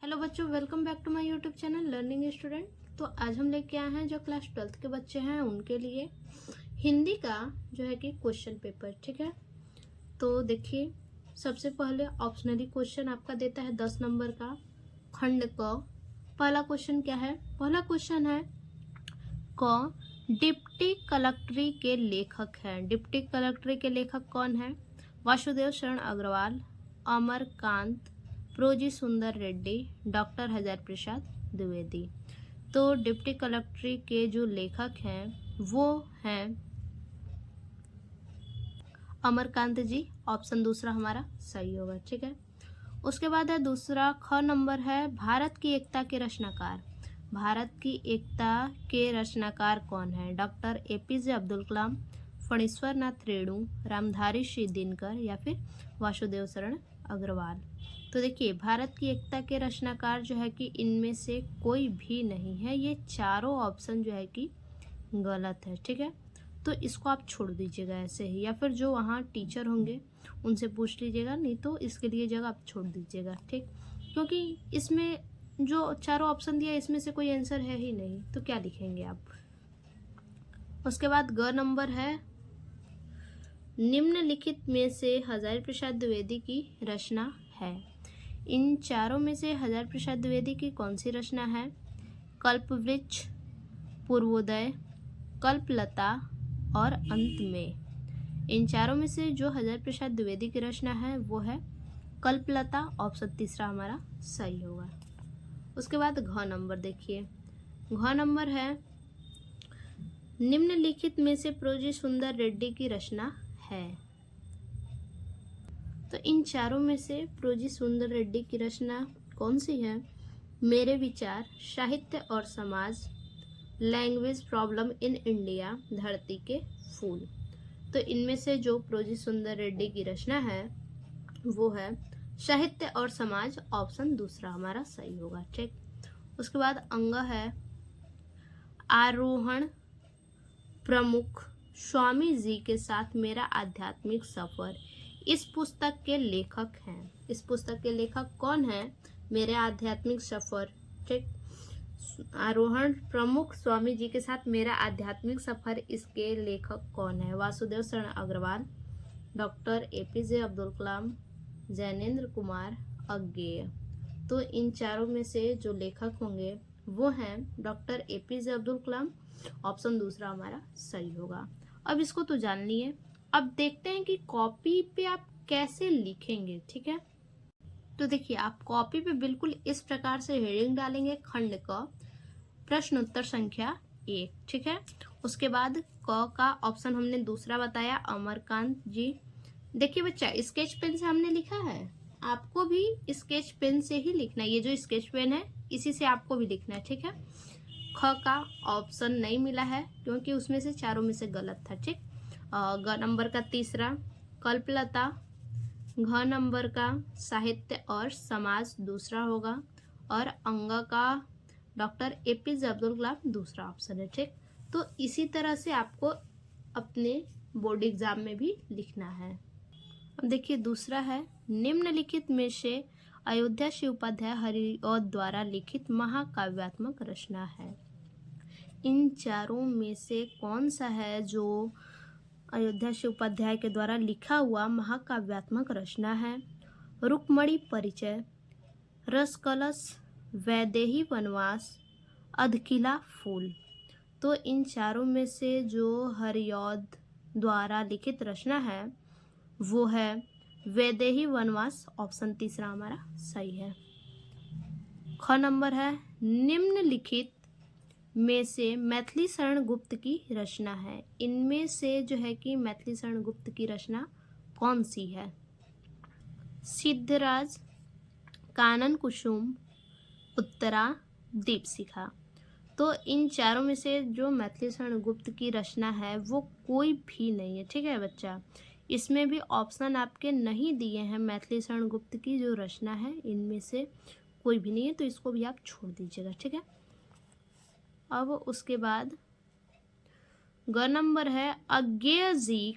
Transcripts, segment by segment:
Hello बच्चों, welcome back to my YouTube channel learning student. तो आज हम लेके आए हैं जो क्लास 12th के बच्चे हैं उनके लिए हिंदी का जो है कि क्वेश्चन पेपर। ठीक है, तो देखिए सबसे पहले ऑप्शनली क्वेश्चन आपका देता है 10 नंबर का खंड क। पहला क्वेश्चन क्या है? पहला क्वेश्चन है क डिप्टी कलेक्ट्री के लेखक हैं। डिप्टी कलेक्ट्री के लेखक कौन है? वासुदेव शरण अग्रवाल, अमरकांत, प्रोजी सुंदर रेड्डी, डॉक्टर हजारी प्रसाद द्विवेदी। तो डिप्टी कलेक्ट्री के जो लेखक हैं वो हैं अमरकांत जी। ऑप्शन दूसरा हमारा सही होगा। ठीक है, उसके बाद है दूसरा ख नंबर है भारत की एकता के रचनाकार। भारत की एकता के रचनाकार कौन है? डॉक्टर एपीजे अब्दुल कलाम, फणीश्वर नाथ रेणु, रामधारी सिंह दिनकर या फिर वासुदेव शरण अग्रवाल। तो देखिए भारत की एकता के रचनाकार जो है कि इनमें से कोई भी नहीं है, ये चारों ऑप्शन जो है कि गलत है। ठीक है, तो इसको आप छोड़ दीजिएगा ऐसे ही, या फिर जो वहाँ टीचर होंगे उनसे पूछ लीजिएगा, नहीं तो इसके लिए जगह आप छोड़ दीजिएगा। ठीक, क्योंकि इसमें जो चारों ऑप्शन दिया इसमें से कोई आंसर है ही नहीं, तो क्या लिखेंगे आप। उसके बाद ग नंबर है निम्नलिखित में से हजारी प्रसाद द्विवेदी की रचना है। इन चारों में से हजारी प्रसाद द्विवेदी की कौन सी रचना है? कल्पवृक्ष, पूर्वोदय, कल्पलता और अंत में। इन चारों में से जो हजारी प्रसाद द्विवेदी की रचना है वो है कल्पलता। ऑप्शन तीसरा हमारा सही होगा। उसके बाद घ नंबर देखिए, घ नंबर है निम्नलिखित में से प्रोजी सुंदर रेड्डी की रचना है। तो इन चारों में से प्रोजी सुंदर रेड्डी की रचना कौन सी है? मेरे विचार, साहित्य और समाज, लैंग्वेज प्रॉब्लम इन इंडिया, धरती के फूल। तो इनमें से जो प्रोजी सुंदर रेड्डी की रचना है वो है साहित्य और समाज। ऑप्शन दूसरा हमारा सही होगा। ठीक, उसके बाद अंग है आरोहण प्रमुख स्वामी जी के साथ मेरा आध्यात्मिक सफर। इस पुस्तक के लेखक हैं। इस पुस्तक के लेखक कौन है? मेरे आध्यात्मिक सफर। ठीक, आरोहण प्रमुख स्वामी जी के साथ मेरा आध्यात्मिक सफर, इसके लेखक कौन है? वासुदेव शरण अग्रवाल, डॉक्टर एपीजे अब्दुल कलाम, जैनेन्द्र कुमार अज्ञेय। तो इन चारों में से जो लेखक होंगे वो हैं doctor APJ Abdul Kalam. Option दूसरा हमारा सही होगा। अब इसको तो जान लिए, अब देखते हैं कि कॉपी पे आप कैसे लिखेंगे। ठीक है, तो देखिए आप कॉपी पे बिल्कुल इस प्रकार से हेडिंग डालेंगे खंड क प्रश्न उत्तर संख्या 1। ठीक है, उसके बाद क का ऑप्शन हमने दूसरा बताया अमरकांत जी। देखिए बच्चा स्केच पेन से हमने लिखा है, आपको भी स्केच पेन से ही लिखना है। ये जो स्केच पेन है इसी से आपको भी लिखना है। ठीक है, ख का ऑप्शन नहीं मिला है क्योंकि उसमें से चारों में से गलत था। ठीक, ग नंबर का तीसरा कल्पलता, घ नंबर का साहित्य और समाज दूसरा होगा, और अंग का डॉक्टर एपीजे अब्दुल कलाम दूसरा ऑप्शन है। ठीक, तो इसी तरह से आपको अपने बोर्ड एग्जाम में भी लिखना है। अब देखिए दूसरा है निम्नलिखित में से अयोध्या श्री उपाध्याय हरिऔध द्वारा लिखित महाकाव्यात्मक रचना है। इन चारों में से कौन सा है जो अयोध्या श्री उपाध्याय के द्वारा लिखा हुआ महाकाव्यात्मक रचना है? रुक्मणी परिचय, रसकलश, वैदेही वनवास, अधकिला फूल। तो इन चारों में से जो हरिऔध द्वारा लिखित रचना है वो है वैदेही वनवास। ऑप्शन तीसरा हमारा सही है। ख नंबर है निम्नलिखित में से मैथिली शरण गुप्त की रचना है। इनमें से जो है कि मैथिली शरण गुप्त की रचना कौन सी है? सिद्धराज, कानन कुसुम, उत्तरा, दीपशिखा। तो इन चारों में से जो मैथिली शरण गुप्त की रचना है वो कोई भी नहीं है। ठीक है बच्चा, इसमें भी ऑप्शन आपके नहीं दिए हैं। मैथिली शरण गुप्त की जो रचना है इनमें से कोई भी नहीं है, तो इसको भी आप छोड़ दीजिएगा। ठीक है, अब उसके बाद ग नंबर है अज्ञेय जी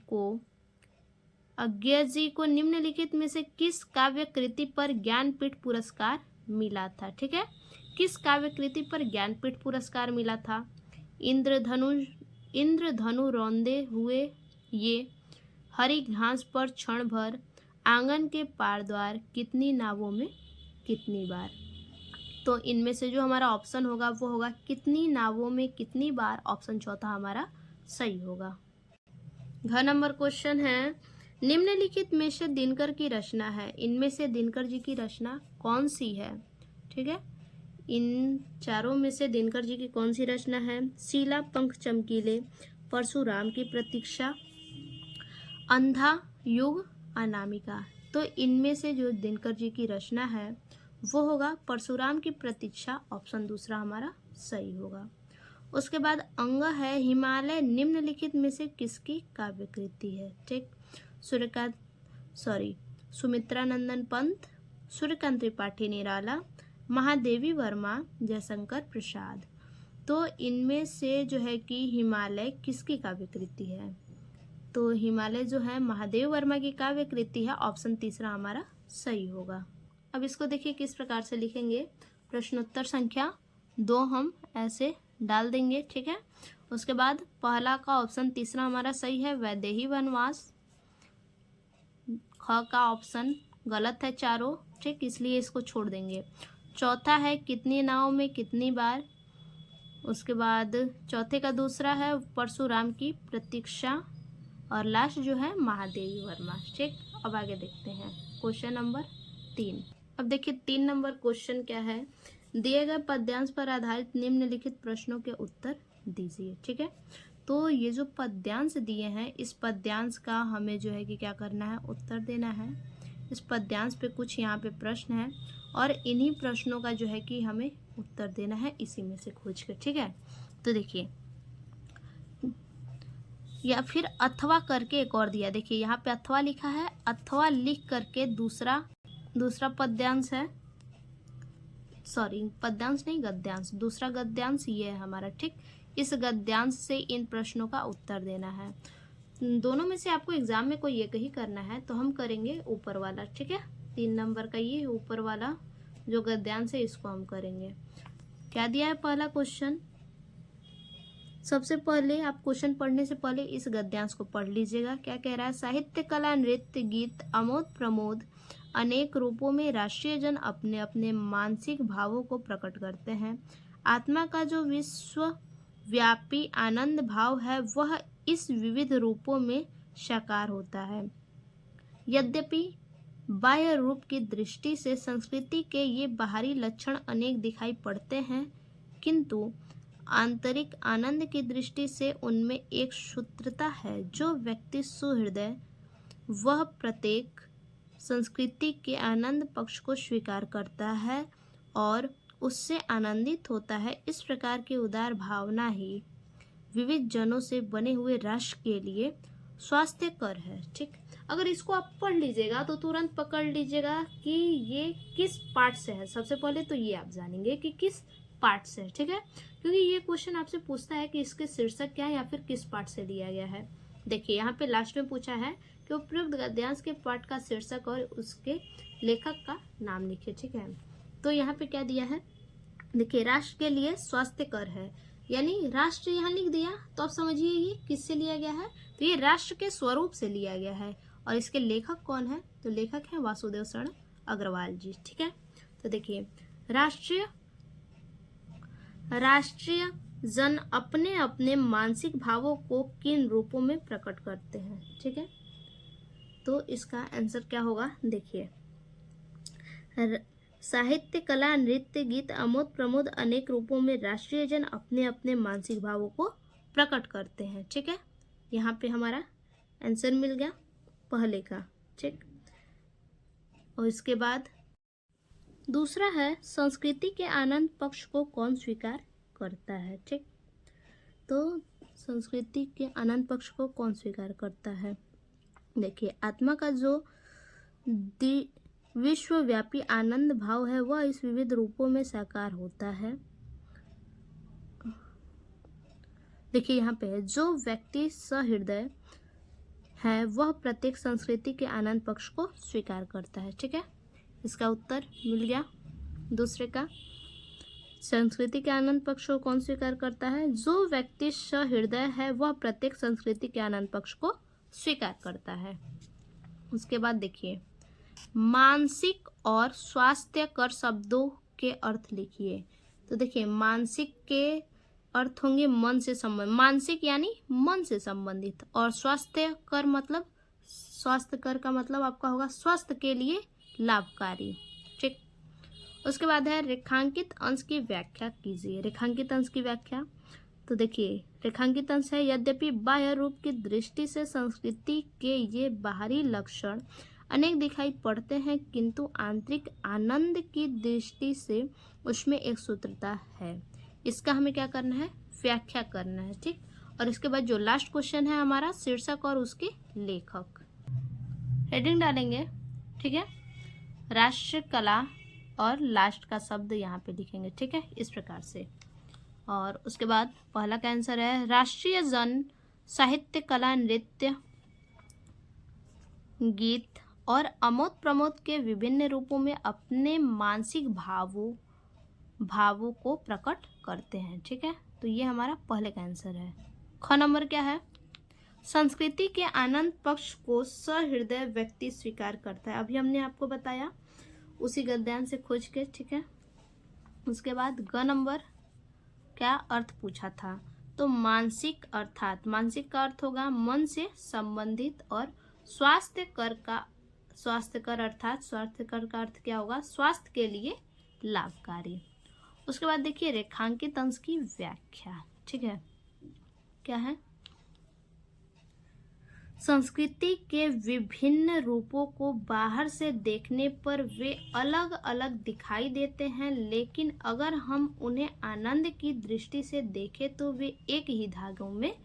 को निम्नलिखित में से किस काव्य कृति पर ज्ञानपीठ पुरस्कार मिला था। ठीक है, किस काव्य कृति पर ज्ञानपीठ पुरस्कार मिला था? इंद्रधनु रौंदे हुए ये, हरी घास पर क्षण भर, आंगन के पार द्वार, कितनी नावों में कितनी बार। तो इनमें से जो हमारा ऑप्शन होगा वो होगा कितनी नावों में कितनी बार, ऑप्शन चौथा हमारा सही होगा। घ नंबर क्वेश्चन है, निम्नलिखित में से दिनकर की रचना है, इनमें से दिनकर जी की रचना कौन सी है? ठीक है, इन चारों में से दिनकर जी की कौन सी रचना है? शीला पंख चमकीले, परशुराम की प्रतीक्षा, अंधा युग, अनामिका। तो इनमें से जो दिनकर जी की रचना है वो होगा परशुराम की प्रतीक्षा, ऑप्शन दूसरा हमारा सही होगा। उसके बाद अंग है, हिमालय निम्नलिखित में से किसकी काव्य कृति है? ठीक, सुमित्रा नंदन पंत, सूर्यकांत त्रिपाठी निराला, महादेवी वर्मा, जयशंकर प्रसाद। तो इनमें से जो है कि हिमालय किसकी काव्य कृति है? तो हिमालय जो है महादेव वर्मा की काव्य कृति है, ऑप्शन तीसरा हमारा सही होगा। अब इसको देखिए किस प्रकार से लिखेंगे। प्रश्नोत्तर संख्या 2 हम ऐसे डाल देंगे। ठीक है, उसके बाद पहला का ऑप्शन तीसरा हमारा सही है, वैदेही वनवास। ख का ऑप्शन गलत है चारों, ठीक, इसलिए इसको छोड़ देंगे। चौथा है कितनी नाव में कितनी बार। उसके बाद चौथे का दूसरा है परशुराम की प्रतीक्षा, और लास्ट जो है महादेवी वर्मा। ठीक, अब आगे देखते हैं क्वेश्चन नंबर 3। अब देखिए 3 नंबर क्वेश्चन क्या है, दिए गए पद्यांश पर आधारित निम्नलिखित प्रश्नों के उत्तर दीजिए। ठीक है, तो ये जो पद्यांश दिए हैं इस पद्यांश का हमें जो है कि क्या करना है, उत्तर देना है। इस पद्यांश पे कुछ यहाँ पे प्रश्न है और इन्हीं प्रश्नों का जो है कि हमें उत्तर देना है इसी में से खोज कर। ठीक है, तो देखिए, या फिर अथवा करके एक और दिया, देखिए यहाँ पे अथवा लिखा है, अथवा लिख करके दूसरा पद्यांश है, सॉरी पद्यांश नहीं गद्यांश, दूसरा गद्यांश ये है हमारा। ठीक, इस गद्यांश से इन प्रश्नों का उत्तर देना है। दोनों में से आपको एग्जाम में कोई एक ही करना है, तो हम करेंगे ऊपर वाला। ठीक है, 3 नंबर का ये ऊपर वाला जो गद्यांश है इसको हम करेंगे। क्या दिया है पहला क्वेश्चन, सबसे पहले आप क्वेश्चन पढ़ने से पहले इस गद्यांश को पढ़ लीजिएगा। क्या कह रहा है, साहित्य कला नृत्य गीत आमोद प्रमोद अनेक रूपों में राष्ट्रीय जन अपने अपने मानसिक भावों को प्रकट करते हैं। आत्मा का जो विश्वव्यापी आनंद भाव है वह इस विविध रूपों में साकार होता है। यद्यपि बाह्य रूप की दृष्टि से संस्कृति के ये बाहरी लक्षण अनेक दिखाई पड़ते हैं, किंतु आंतरिक आनंद की दृष्टि से उनमें एक सूत्रता है। जो व्यक्ति सुहृदय वह प्रत्येक संस्कृति के आनंद पक्ष को स्वीकार करता है और उससे आनंदित होता है। इस प्रकार की उदार भावना ही विविध जनों से बने हुए राष्ट्र के लिए स्वास्थ्यकर है। ठीक, अगर इसको आप पढ़ लीजिएगा तो तुरंत पकड़ लीजिएगा कि ये किस पार्ट से है। सबसे पहले तो ये आप जानेंगे कि किस पार्ट से है। ठीक है, क्योंकि ये क्वेश्चन आपसे पूछता है कि इसके शीर्षक क्या है या फिर किस पार्ट से लिया गया है। देखिए यहाँ पे लास्ट में पूछा है कि उपयुक्त गद्यांश के पाठ का शीर्षक और उसके लेखक का नाम लिखिए। ठीक है, तो यहाँ पे क्या दिया है, देखिए राष्ट्र के लिए स्वास्थ्यकर है, यानी राष्ट्र यहाँ लिख दिया, तो आप समझिए ये किससे लिया गया है, तो ये राष्ट्र के स्वरूप से लिया गया है। और इसके लेखक कौन है, तो लेखक है वासुदेव शरण अग्रवाल जी। ठीक है, तो देखिए राष्ट्रीय जन अपने अपने मानसिक भावों को किन रूपों में प्रकट करते हैं। ठीक है, तो इसका आंसर क्या होगा, देखिए साहित्य कला नृत्य गीत आमोद प्रमोद अनेक रूपों में राष्ट्रीय जन अपने अपने मानसिक भावों को प्रकट करते हैं। ठीक है, यहाँ पे हमारा आंसर मिल गया पहले का। ठीक, और इसके बाद दूसरा है संस्कृति के आनंद पक्ष को कौन स्वीकार करता है। ठीक, तो संस्कृति के आनंद पक्ष को कौन स्वीकार करता है, देखिए आत्मा का जो विश्वव्यापी आनंद भाव है वह इस विविध रूपों में साकार होता है। देखिए यहाँ पे है, जो व्यक्ति सहृदय है वह प्रत्येक संस्कृति के आनंद पक्ष को स्वीकार करता है। ठीक है, इसका उत्तर मिल गया। दूसरे का संस्कृति के आनंद पक्ष को कौन स्वीकार करता है? जो व्यक्ति सहृदय है वह प्रत्येक संस्कृति के आनंद पक्ष को स्वीकार करता है। उसके बाद देखिए, मानसिक और स्वास्थ्यकर शब्दों के अर्थ लिखिए। तो देखिए, मानसिक के अर्थ होंगे मन से संबंधित, मानसिक यानी मन से संबंधित, और स्वास्थ्यकर मतलब, स्वास्थ्यकर का मतलब आपका होगा स्वास्थ्य के लिए लाभकारी। ठीक। उसके बाद है रेखांकित अंश की व्याख्या कीजिए। रेखांकित अंश की व्याख्या, तो देखिए, रेखांकित अंश है, यद्यपि बाह्य रूप की दृष्टि से संस्कृति के ये बाहरी लक्षण अनेक दिखाई पड़ते हैं, किंतु आंतरिक आनंद की दृष्टि से उसमें एक सूत्रता है। इसका हमें क्या करना है? व्याख्या करना है। ठीक। और इसके बाद जो लास्ट क्वेश्चन है हमारा, शीर्षक और उसके लेखक। हेडिंग डालेंगे, ठीक है, राष्ट्र कला, और लास्ट का शब्द यहाँ पे लिखेंगे। ठीक है, इस प्रकार से। और उसके बाद पहला का आंसर है राष्ट्रीय जन साहित्य, कला, नृत्य, गीत और अमोद प्रमोद के विभिन्न रूपों में अपने मानसिक भावों को प्रकट करते हैं। ठीक है, तो ये हमारा पहले का आंसर है। ख नंबर क्या है? संस्कृति के आनंद पक्ष को सहृदय व्यक्ति स्वीकार करता है। अभी हमने आपको बताया उसी गद्यांश से खोज के। ठीक है, उसके बाद ग नंबर क्या अर्थ पूछा था? तो मानसिक, अर्थात मानसिक का अर्थ होगा मन से संबंधित, और स्वास्थ्यकर अर्थात स्वास्थ्यकर का अर्थ क्या होगा? स्वास्थ्य के लिए लाभकारी। उसके बाद देखिए रेखांकित अंश की व्याख्या। ठीक है, क्या है? संस्कृति के विभिन्न रूपों को बाहर से देखने पर वे अलग अलग दिखाई देते हैं, लेकिन अगर हम उन्हें आनंद की दृष्टि से देखें तो वे एक ही धागों में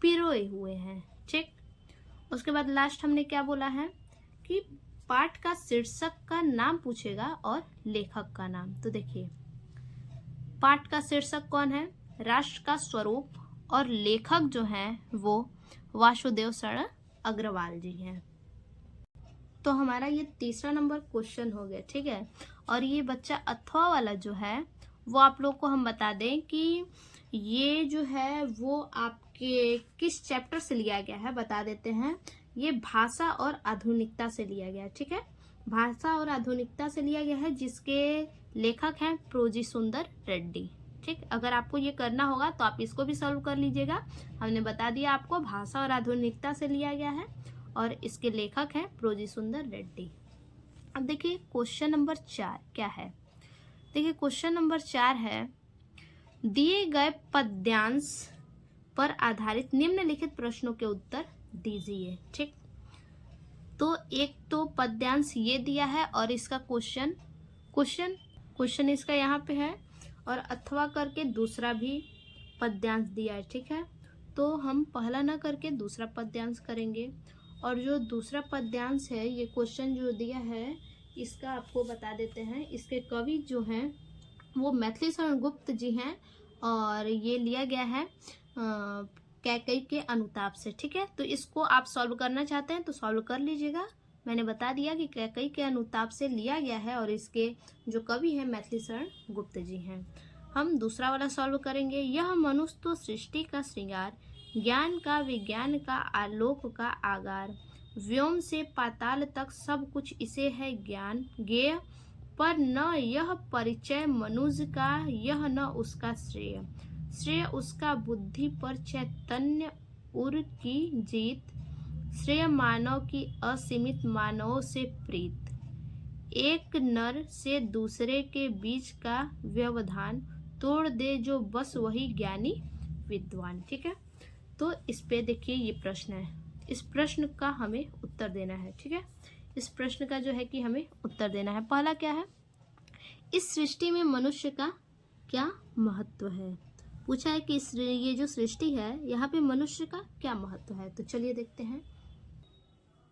पिरोए हुए हैं। ठीक। उसके बाद लास्ट हमने क्या बोला है कि पाठ का शीर्षक का नाम पूछेगा और लेखक का नाम। तो देखिए, पाठ का शीर्षक कौन है? राष्ट्र का स्वरूप, और लेखक जो हैं वो वासुदेव शरण अग्रवाल जी हैं। तो हमारा ये तीसरा नंबर क्वेश्चन हो गया। ठीक है, और ये बच्चा अथवा वाला जो है वो आप लोग को हम बता दें कि ये जो है वो आपके किस चैप्टर से लिया गया है, बता देते हैं। ये भाषा और आधुनिकता से लिया गया है। ठीक है, भाषा और आधुनिकता से लिया गया है, जिसके लेखक हैं प्रोजी सुंदर रेड्डी। ठीक, अगर आपको ये करना होगा तो आप इसको भी सॉल्व कर लीजिएगा। हमने बता दिया आपको, भाषा और आधुनिकता से लिया गया है और इसके लेखक हैं प्रोजी सुंदर रेड्डी। अब देखिए क्वेश्चन नंबर 4 क्या है? देखिए क्वेश्चन नंबर 4 है, दिए गए पद्यांश पर आधारित निम्नलिखित प्रश्नों के उत्तर दीजिए। ठीक, तो एक तो पद्यांश ये दिया है और इसका क्वेश्चन इसका यहाँ पे है, और अथवा करके दूसरा भी पद्यांश दिया है। ठीक है, तो हम पहला ना करके दूसरा पद्यांश करेंगे। और जो दूसरा पद्यांश है, ये क्वेश्चन जो दिया है इसका आपको बता देते हैं। इसके कवि जो हैं वो मैथिली शरण गुप्त जी हैं, और ये लिया गया है कैकेयी के अनुताप से। ठीक है, तो इसको आप सॉल्व करना चाहते हैं तो सॉल्व कर लीजिएगा। मैंने बता दिया कि कैकेयी के अनुताप से लिया गया है, और इसके जो कवि हैं मैथिली शरण गुप्त जी हैं। हम दूसरा वाला सॉल्व करेंगे। यह मनुष्य तो सृष्टि का श्रृंगार, ज्ञान का विज्ञान का आलोक का आगार, व्योम से पाताल तक सब कुछ इसे है ज्ञान ज्ञेय, पर न यह परिचय मनुष्य का, यह न उसका श्रेय, श्रेय उसका बुद्धि पर चैतन्य उर की जीत, श्रेय मानव की असीमित मानवों से प्रीत, एक नर से दूसरे के बीच का व्यवधान, तोड़ दे जो बस वही ज्ञानी विद्वान। ठीक है, तो इस पे देखिए ये प्रश्न है, इस प्रश्न का हमें उत्तर देना है। ठीक है, इस प्रश्न का जो है कि हमें उत्तर देना है। पहला क्या है, इस सृष्टि में मनुष्य का क्या महत्व है? पूछा है कि ये जो सृष्टि है यहाँ पे मनुष्य का क्या महत्व है। तो चलिए देखते हैं।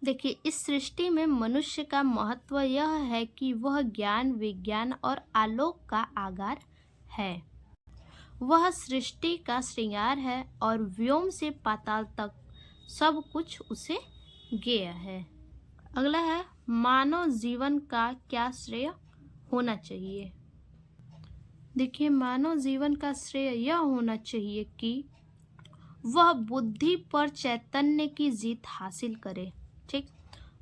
देखिए, इस सृष्टि में मनुष्य का महत्व यह है कि वह ज्ञान विज्ञान और आलोक का आगार है, वह सृष्टि का श्रृंगार है, और व्योम से पाताल तक सब कुछ उसे ज्ञेय है। अगला है, मानव जीवन का क्या श्रेय होना चाहिए? देखिए, मानव जीवन का श्रेय यह होना चाहिए कि वह बुद्धि पर चैतन्य की जीत हासिल करे। ठीक,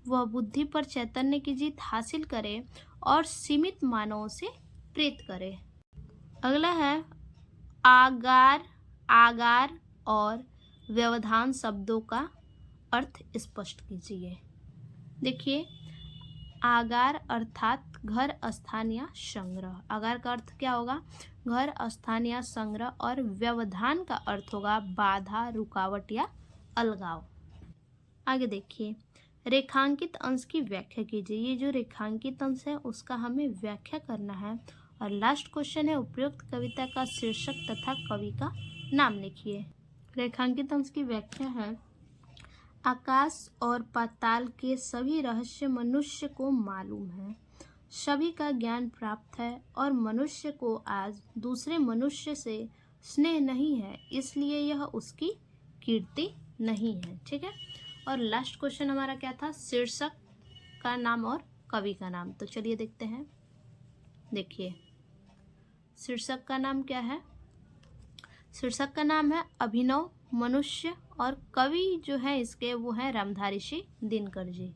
वह बुद्धि पर चैतन्य की जीत हासिल करे और सीमित मानवों से प्रेत करे। अगला है आगार। आगार और व्यवधान शब्दों का अर्थ स्पष्ट कीजिए। देखिए, आगार अर्थात घर, स्थान या संग्रह। आगार का अर्थ क्या होगा? घर, स्थान या संग्रह। और व्यवधान का अर्थ होगा बाधा, रुकावट या अलगाव। आगे देखिए, रेखांकित अंश की व्याख्या कीजिए। ये जो रेखांकित अंश है उसका हमें व्याख्या करना है। और लास्ट क्वेश्चन है, उपयुक्त कविता का शीर्षक तथा कवि का नाम लिखिए। रेखांकित अंश की व्याख्या है, आकाश और पाताल के सभी रहस्य मनुष्य को मालूम है, सभी का ज्ञान प्राप्त है और मनुष्य को आज दूसरे मनुष्य से स्नेह नहीं है, इसलिए यह उसकी कीर्ति नहीं है। ठीक है, और लास्ट क्वेश्चन हमारा क्या था? शीर्षक का नाम और कवि का नाम। तो चलिए देखते हैं। देखिए, शीर्षक का नाम क्या है? शीर्षक का नाम है अभिनव मनुष्य और कवि जो है इसके वो है रामधारी सिंह दिनकर जी।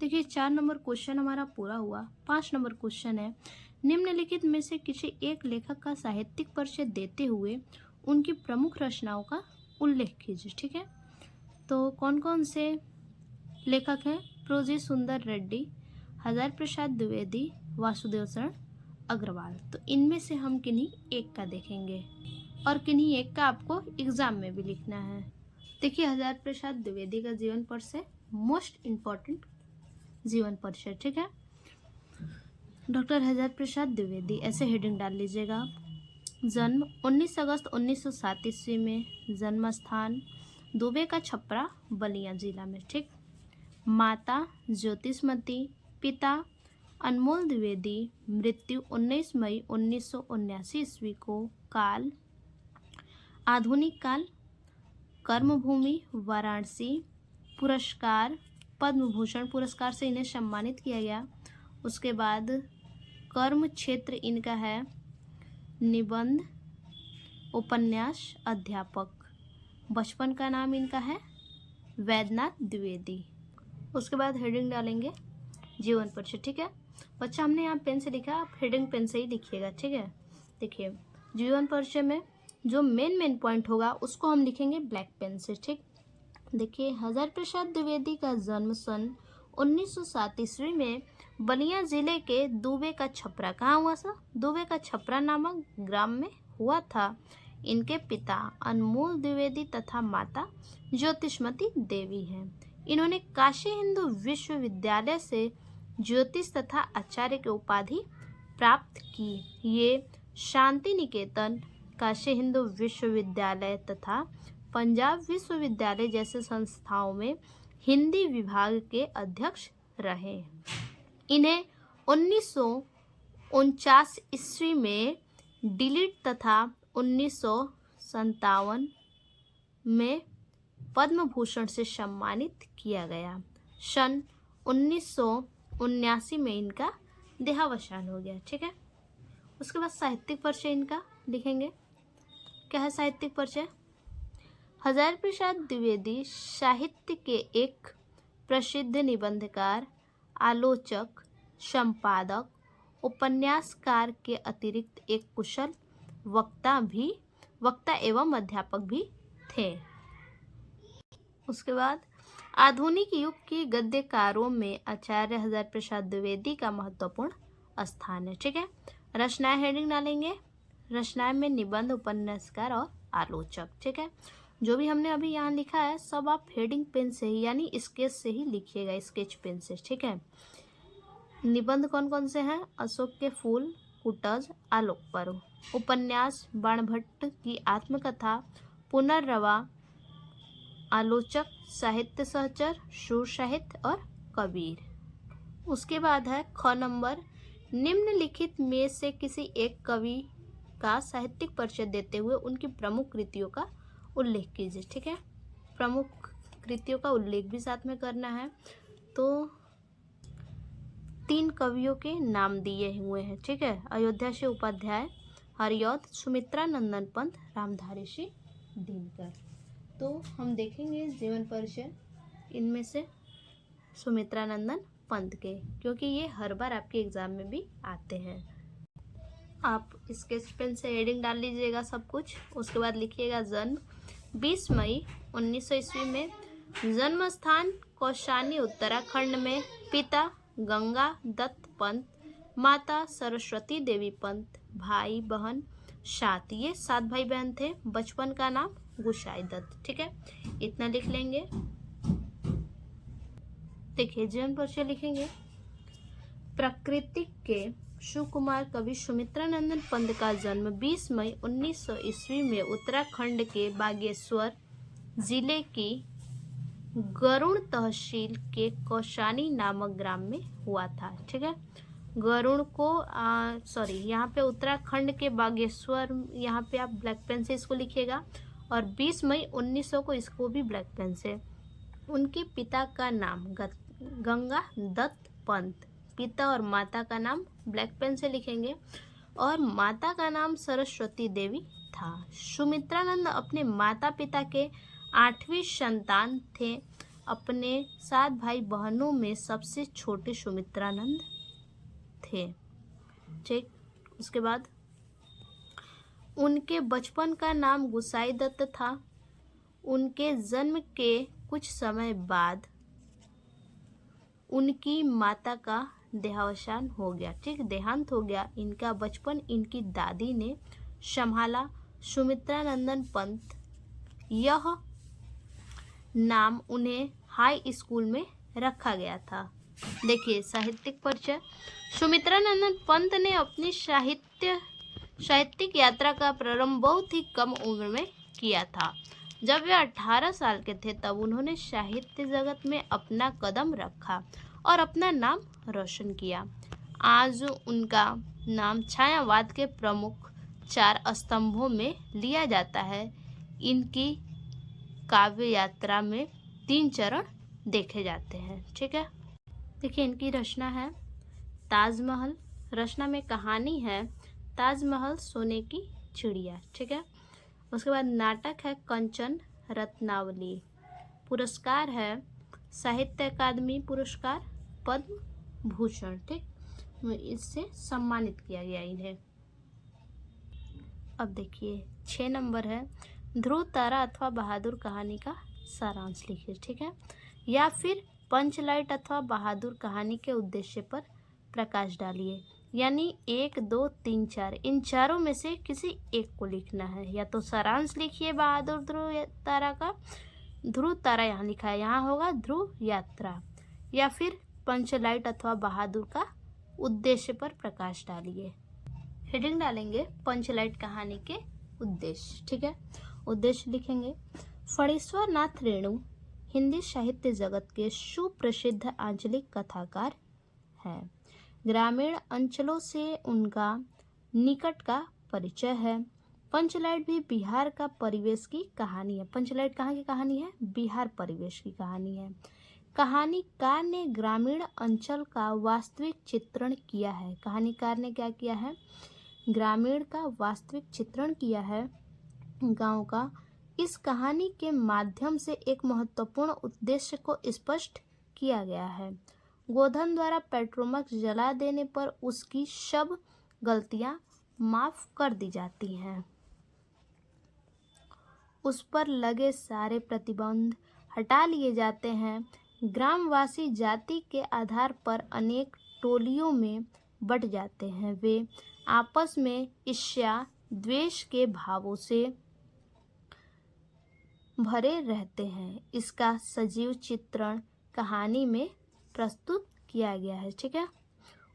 देखिए, 4 नंबर क्वेश्चन हमारा पूरा हुआ। 5 नंबर क्वेश्चन है, निम्नलिखित में से किसी एक लेखक का साहित्यिक परिचय देते हुए उनकी प्रमुख रचनाओं का उल्लेख कीजिए। ठीक है, तो कौन कौन से लेखक हैं? प्रोजी सुंदर रेड्डी, हजार प्रसाद द्विवेदी, वासुदेव शरण अग्रवाल। तो इनमें से हम किन्हीं एक का देखेंगे और किन्हीं एक का आपको एग्जाम में भी लिखना है। देखिए, हजार प्रसाद द्विवेदी का जीवन परिचय मोस्ट इम्पॉर्टेंट जीवन परिचय। ठीक है, डॉक्टर हजार प्रसाद द्विवेदी ऐसे हेडिंग डाल लीजिएगा आप। जन्म 19 अगस्त 1907 ईस्वी में, जन्म स्थान दुबे का छपरा बलिया जिला में। ठीक, माता ज्योतिषमती, पिता अनमोल द्विवेदी, मृत्यु 19 मई 1979 ईस्वी को, काल आधुनिक काल, कर्मभूमि वाराणसी, पुरस्कार पद्म भूषण पुरस्कार से इन्हें सम्मानित किया गया। उसके बाद कर्म क्षेत्र इनका है निबंध, उपन्यास, अध्यापक। बचपन का नाम इनका है वैद्यनाथ द्विवेदी। उसके बाद हेडिंग डालेंगे जीवन परिचय। ठीक है बच्चा, हमने यहाँ पेन से लिखा, आप हेडिंग पेन से ही लिखिएगा। ठीक है, देखिए जीवन परिचय में जो मेन पॉइंट होगा उसको हम लिखेंगे ब्लैक पेन से। ठीक, देखिए, हजार प्रसाद द्विवेदी का जन्म सन 1907 ईस्वी में बलिया जिले के दुबे का छपरा, कहाँ हुआ सर? दुबे का छपरा नामक ग्राम में हुआ था। इनके पिता अनमोल द्विवेदी तथा माता ज्योतिषमती देवी हैं। इन्होंने काशी हिंदू विश्वविद्यालय से ज्योतिष तथा आचार्य की उपाधि प्राप्त की। ये शांति निकेतन, काशी हिंदू विश्वविद्यालय तथा पंजाब विश्वविद्यालय जैसे संस्थाओं में हिंदी विभाग के अध्यक्ष रहे। इन्हें 1949 ईस्वी में डिलीट तथा 1957 में पद्म भूषण से सम्मानित किया गया। सन 1979 में इनका देहावसान हो गया। ठीक है, उसके बाद साहित्यिक परिचय इनका लिखेंगे। क्या है साहित्यिक परिचय? हजार प्रसाद द्विवेदी साहित्य के एक प्रसिद्ध निबंधकार, आलोचक, संपादक, उपन्यासकार के अतिरिक्त एक कुशल वक्ता एवं अध्यापक भी थे। उसके बाद आधुनिक युग के गद्यकारों में आचार्य हजार प्रसाद द्विवेदी का महत्वपूर्ण स्थान है। ठीक है, रचनाएं हेडिंग डालेंगे। रचनाएं में निबंध, उपन्यासकार और आलोचक। ठीक है, जो भी हमने अभी यहाँ लिखा है सब आप हेडिंग पेन से ही यानी स्केच से ही लिखिएगा, स्केच पेन से। ठीक है, निबंध कौन कौन से हैं? अशोक के फूल, कुटज, आलोक पर्व। उपन्यास बाणभट्ट की आत्मकथा, पुनर्रवा। आलोचक साहित्य सहचर, सुर साहित्य और कबीर। उसके बाद है ख नंबर, निम्नलिखित में से किसी एक कवि का साहित्यिक परिचय देते हुए उनकी प्रमुख कृतियों का उल्लेख कीजिए। ठीक है, प्रमुख कृतियों का उल्लेख भी साथ में करना है। तो 3 कवियों के नाम दिए हुए हैं, ठीक है। अयोध्या से उपाध्याय, हरिऔध, सुमित्रा नंदन पंत, रामधारी सिंह दिनकर। तो हम देखेंगे जीवन परिचय इनमें से सुमित्रा नंदन पंत के, क्योंकि ये हर बार आपके एग्जाम में भी आते हैं। आप स्केच पेन से हेडिंग डाल लीजिएगा सब कुछ। उसके बाद लिखिएगा जन्म 20 मई 1900 ईस्वी में, जन्म स्थान कौशानी उत्तराखंड में, पिता गंगा दत्त पंत, माता सरस्वती देवी पंत, भाई बहन 7, ये 7 भाई बहन थे। बचपन का नाम गुसाई दत्त, ठीक है, इतना लिख लेंगे। देखिए जीवन परिचय लिखेंगे। प्राकृतिक के सुकुमार कवि सुमित्रा नंदन पंत का जन्म 20 मई 1900 ईस्वी में उत्तराखंड के बागेश्वर जिले की गरुड़ तहसील के कौशानी नामक ग्राम में हुआ था, ठीक है। गरुड़ को यहाँ पे उत्तराखंड के बागेश्वर, यहाँ पे आप ब्लैक पेन से इसको लिखिएगा, और 20 मई 1900 को इसको भी ब्लैक पेन से। उनके पिता का नाम गंगा दत्त पंत, पिता और माता का नाम ब्लैक पेन से लिखेंगे, और माता का नाम सरस्वती देवी था। सुमित्रानंद अपने माता पिता के 8वीं संतान थे। अपने 7 भाई बहनों में सबसे छोटे सुमित्रानंद थे, ठीक। उसके बाद उनके बचपन का नाम गुसाई दत्त था। उनके जन्म के कुछ समय बाद उनकी माता का देहावसान हो गया, ठीक, देहांत हो गया। इनका बचपन इनकी दादी ने संभाला। सुमित्रा नंदन पंत, यह नाम उन्हें हाई स्कूल में रखा गया था। देखिए साहित्यिक परिचय। सुमित्रा नंदन पंत ने अपनी साहित्यिक यात्रा का प्रारंभ बहुत ही कम उम्र में किया था। जब वे 18 साल के थे तब उन्होंने साहित्य जगत में अपना कदम रखा और अपना नाम रोशन किया। आज उनका नाम छायावाद के प्रमुख 4 स्तंभों में लिया जाता है। इनकी काव्य यात्रा में 3 चरण देखे जाते हैं, ठीक है। देखिए इनकी रचना है ताजमहल। रचना में कहानी है ताजमहल सोने की चिड़िया, ठीक है। उसके बाद नाटक है कंचन रत्नावली। पुरस्कार है साहित्य अकादमी पुरस्कार, पद्म भूषण, ठीक, इससे सम्मानित किया गया इन्हें। अब देखिए 6 नंबर है ध्रुव तारा अथवा बहादुर कहानी का सारांश लिखिए, ठीक है, या फिर पंचलाइट अथवा बहादुर कहानी के उद्देश्य पर प्रकाश डालिए। यानी 1, 2, 3, 4 इन चारों में से किसी एक को लिखना है। या तो सारांश लिखिए बहादुर ध्रुव तारा का, ध्रुव तारा यहाँ लिखा है, यहाँ होगा ध्रुव यात्रा, या फिर पंचलाइट अथवा बहादुर का उद्देश्य पर प्रकाश डालिए। हेडिंग डालेंगे पंचलाइट कहानी के उद्देश्य, ठीक है। उद्देश्य लिखेंगे फणीश्वर नाथ रेणु हिंदी साहित्य जगत के सुप्रसिद्ध आंचलिक कथाकार हैं। ग्रामीण अंचलों से उनका निकट का परिचय है। पंचलाइट भी बिहार का परिवेश की कहानी है। पंचलाइट कहाँ की कहानी है? बिहार परिवेश की कहानी है। कहानीकार ने ग्रामीण अंचल का वास्तविक चित्रण किया है। कहानीकार ने क्या किया है? ग्रामीण का वास्तविक चित्रण किया है गांव का। इस कहानी के माध्यम से एक महत्वपूर्ण उद्देश्य को स्पष्ट किया गया है। गोधन द्वारा पेट्रोमक्स जला देने पर उसकी सब गलतियां माफ कर दी जाती हैं। उस पर लगे सारे प्रतिबंध हटा लिए जाते हैं। ग्रामवासी जाति के आधार पर अनेक टोलियों में बट जाते हैं। वे आपस में ईर्ष्या द्वेष के भावों से भरे रहते हैं। इसका सजीव चित्रण कहानी में प्रस्तुत किया गया है, ठीक है।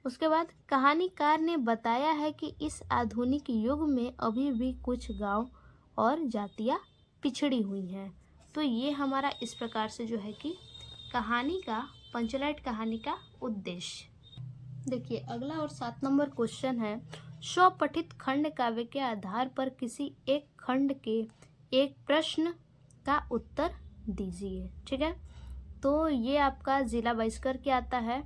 उसके बाद कहानीकार ने बताया है कि इस आधुनिक युग में अभी भी कुछ गांव और जातियां पिछड़ी हुई हैं। तो ये हमारा इस प्रकार से जो है कि कहानी का, पंचलाइट कहानी का उद्देश्य। देखिए अगला और 7 नंबर क्वेश्चन है, स्वपठित खंड काव्य के आधार पर किसी एक खंड के एक प्रश्न का उत्तर दीजिए, ठीक है। तो ये आपका जिला वाइज करके आता है।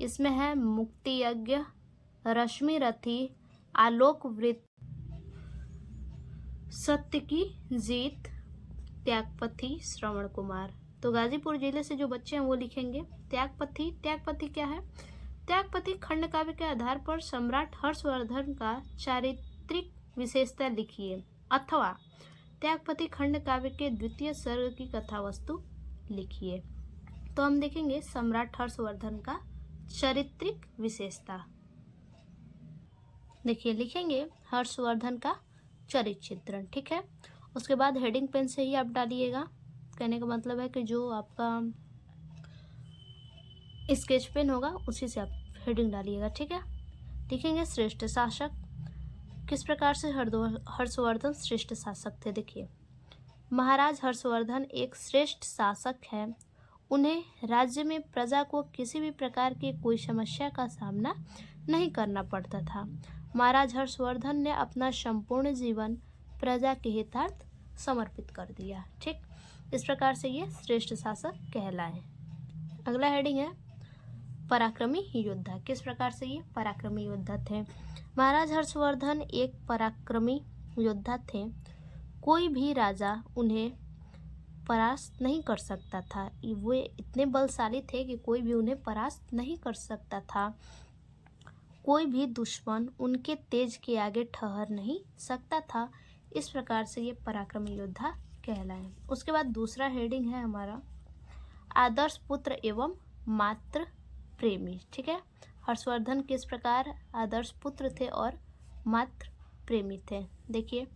इसमें है मुक्ति यज्ञ, रश्मि रथी, आलोक वृत्त, सत्य की जीत, त्यागपथी, श्रवण कुमार। तो गाजीपुर जिले से जो बच्चे हैं वो लिखेंगे त्यागपथी। त्यागपथी क्या है? त्यागपथी खंड काव्य के आधार पर सम्राट हर्षवर्धन का चारित्रिक विशेषता लिखिए, अथवा त्यागपथी खंड काव्य के द्वितीय सर्ग की कथा वस्तु लिखिए। तो हम देखेंगे सम्राट हर्षवर्धन का चारित्रिक विशेषता। देखिए लिखेंगे हर्षवर्धन का चरित्र चित्रण, ठीक है। उसके बाद हेडिंग पेन से ही आप डालिएगा। कहने का मतलब है कि जो आपका स्केच पेन होगा उसी से आप हेडिंग डालिएगा, ठीक है। लिखेंगे श्रेष्ठ शासक। किस प्रकार से हर्षवर्धन श्रेष्ठ शासक थे? देखिए, महाराज हर्षवर्धन एक श्रेष्ठ शासक हैं। उन्हें राज्य में प्रजा को किसी भी प्रकार की कोई समस्या का सामना नहीं करना पड़ता था। महाराज हर्षवर्धन ने अपना संपूर्ण जीवन प्रजा के हितार्थ समर्पित कर दिया, ठीक। इस प्रकार से ये श्रेष्ठ शासक कहलाए। अगला हेडिंग है पराक्रमी योद्धा। किस प्रकार से ये पराक्रमी योद्धा थे? महाराज हर्षवर्धन एक पराक्रमी योद्धा थे। कोई भी राजा उन्हें परास्त नहीं कर सकता था। वे इतने बलशाली थे कि कोई भी उन्हें परास्त नहीं कर सकता था। कोई भी दुश्मन उनके तेज के आगे ठहर नहीं सकता था। इस प्रकार से ये पराक्रमी योद्धा कहलाए। उसके बाद दूसरा हेडिंग है हमारा आदर्श पुत्र एवं मातृ प्रेमी, ठीक है। हर्षवर्धन किस प्रकार आदर्श पुत्र थे और मातृ प्रेमी थे? देखिए,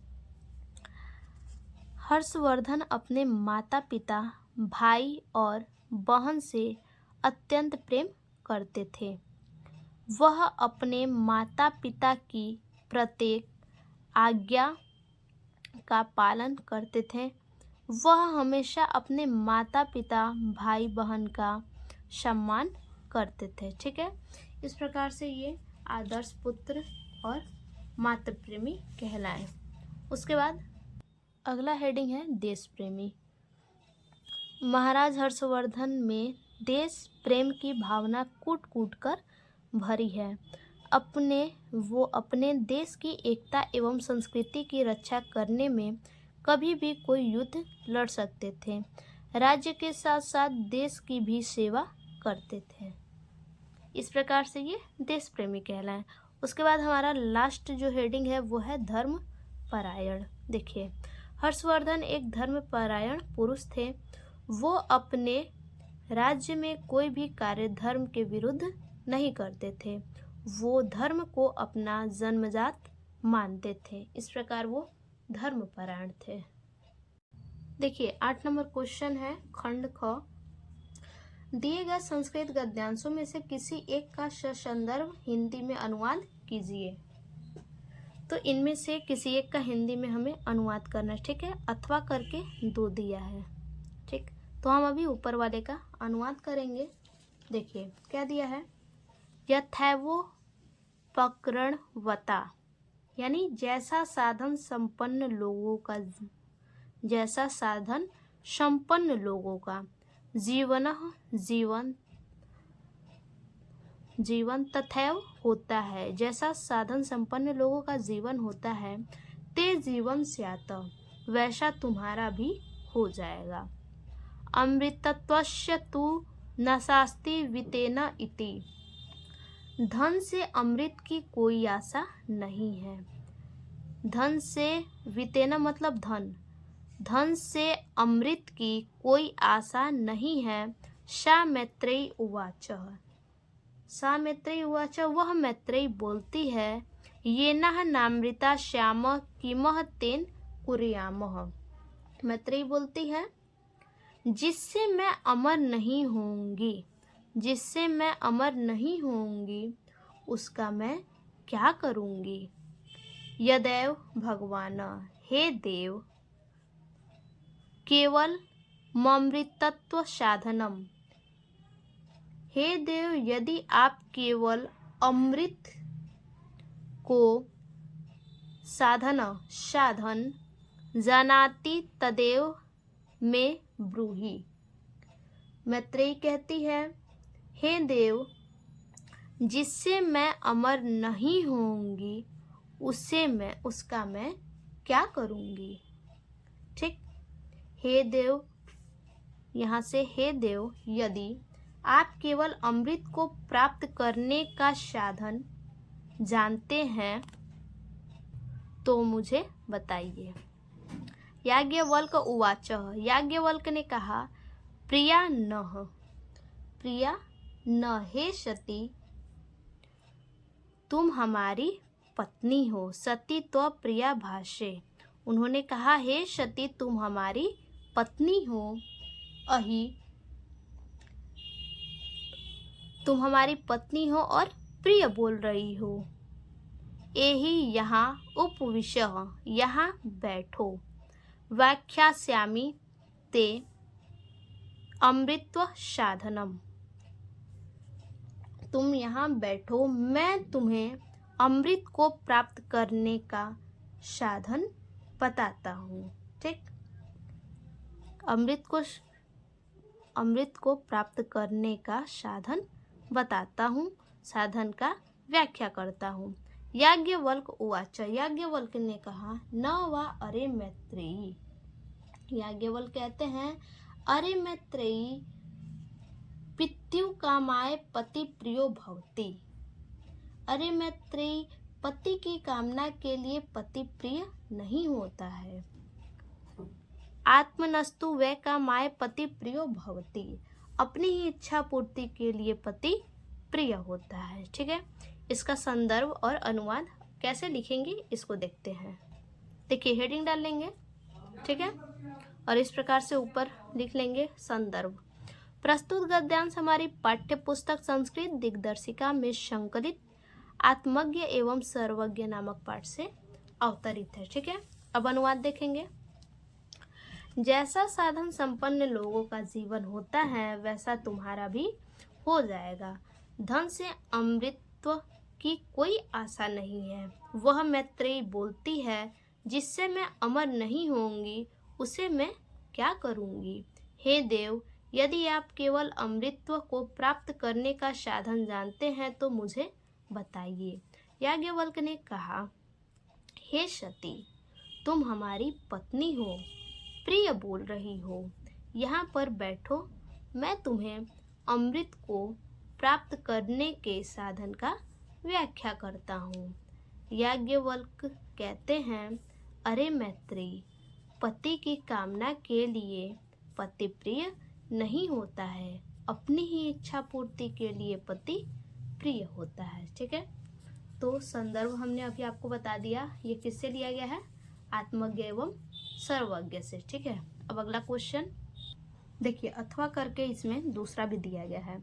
हर्षवर्धन अपने माता पिता, भाई और बहन से अत्यंत प्रेम करते थे। वह अपने माता पिता की प्रत्येक आज्ञा का पालन करते थे। वह हमेशा अपने माता पिता, भाई बहन का सम्मान करते थे, ठीक है। इस प्रकार से ये आदर्श पुत्र और मातृ प्रेमी कहलाए। उसके बाद अगला हेडिंग है देश प्रेमी। महाराज हर्षवर्धन में देश प्रेम की भावना कूट कूट कर भरी है। वो अपने देश की एकता एवं संस्कृति की रक्षा करने में कभी भी कोई युद्ध लड़ सकते थे। राज्य के साथ साथ देश की भी सेवा करते थे। इस प्रकार से ये देश प्रेमी कहलाए। उसके बाद हमारा लास्ट जो हेडिंग है वो है धर्म परायण। देखिए, हर्षवर्धन एक धर्म परायण पुरुष थे। वो अपने राज्य में कोई भी कार्य धर्म के विरुद्ध नहीं करते थे। वो धर्म को अपना जन्मजात मानते थे। इस प्रकार वो धर्म परायण थे। देखिए, 8 नंबर क्वेश्चन है खंड ख। दिए गए संस्कृत गद्यांशों में से किसी एक का ससंदर्भ हिंदी में अनुवाद कीजिए। तो इनमें से किसी एक का हिंदी में हमें अनुवाद करना है, ठीक है। अथवा करके 2 दिया है, ठीक। तो हम अभी ऊपर वाले का अनुवाद करेंगे। देखिए क्या दिया है, यथैवो पकरणवता, यानी जैसा साधन संपन्न लोगों का जीवन तथैव होता है। जैसा साधन संपन्न लोगों का जीवन होता है, ते जीवन स्यात्, वैसा तुम्हारा भी हो जाएगा। अमृतत्वस्य तु नास्ति वित्तेन इति, धन से अमृत की कोई आशा नहीं है। धन से वित्तेन मतलब धन से अमृत की कोई आशा नहीं है। सा मैत्रेयी उवाच, वह मैत्रेयी बोलती है, येनः नामृता श्याम किमः तेन कुर्यामः। मैत्रेयी बोलती है, जिससे मैं अमर नहीं होंगी उसका मैं क्या करूँगी। यदैव भगवान, हे देव, केवल ममृतत्व साधनम, हे देव यदि आप केवल अमृत को साधन जानाति तदेव में ब्रूहि। मैत्रेयी कहती है, हे देव, जिससे मैं अमर नहीं होंगी उसका मैं क्या करूँगी। ठीक। हे देव, यहाँ से हे देव, यदि आप केवल अमृत को प्राप्त करने का साधन जानते हैं तो मुझे बताइए। याज्ञवल्क उवाच, याज्ञवल्क ने कहा, प्रिया न हे सती, तुम हमारी पत्नी हो। सती तो प्रिया भाष्य, उन्होंने कहा, हे सती तुम हमारी पत्नी हो। अहि, तुम हमारी पत्नी हो और प्रिय बोल रही हो। एहि यहाँ उपविश, यहाँ बैठो। व्याख्यास्यामि ते अमृतत्व साधनम, तुम यहाँ बैठो, मैं तुम्हें अमृत को प्राप्त करने का साधन बताता हूँ। ठीक। अमृत को प्राप्त करने का साधन बताता हूँ, साधन का व्याख्या करता हूँ। याज्ञवल्क उवाच, याज्ञवल्क ने कहा, न वा अरे मैत्रेयी। याज्ञवल्क कहते हैं, अरे मैत्रेयी, पितृ कामाय पति प्रियो भवति। अरे मैत्रेयी, पति की कामना के लिए पति प्रिय नहीं होता है। आत्मनस्तु वै कामाय पति प्रियो भवति, अपनी ही इच्छा पूर्ति के लिए पति प्रिय होता है। ठीक है। इसका संदर्भ और अनुवाद कैसे लिखेंगे इसको देखते हैं। देखिए, हेडिंग डाल लेंगे। ठीक है। और इस प्रकार से ऊपर लिख लेंगे संदर्भ। प्रस्तुत गद्यांश हमारी पाठ्य पुस्तक संस्कृत दिग्दर्शिका में संकलित आत्मज्ञ एवं सर्वज्ञ नामक पाठ से अवतरित है। ठीक है। अब अनुवाद देखेंगे। जैसा साधन संपन्न लोगों का जीवन होता है वैसा तुम्हारा भी हो जाएगा। धन से अमृतत्व की कोई आशा नहीं है। वह मैत्रेयी बोलती है, जिससे मैं अमर नहीं होंगी उसे मैं क्या करूँगी। हे देव, यदि आप केवल अमृतत्व को प्राप्त करने का साधन जानते हैं तो मुझे बताइए। याज्ञवल्क ने कहा, हे सती, तुम हमारी पत्नी हो, प्रिय बोल रही हो। यहाँ पर बैठो, मैं तुम्हें अमृत को प्राप्त करने के साधन का व्याख्या करता हूँ। याज्ञवल्क कहते हैं, अरे मैत्रेयी, पति की कामना के लिए पति प्रिय नहीं होता है, अपनी ही इच्छा पूर्ति के लिए पति प्रिय होता है। ठीक है। तो संदर्भ हमने अभी आपको बता दिया, ये किससे लिया गया है, आत्मज्ञ एवं सर्वज्ञ से। ठीक है। अब अगला क्वेश्चन देखिए, अथवा करके इसमें दूसरा भी दिया गया है।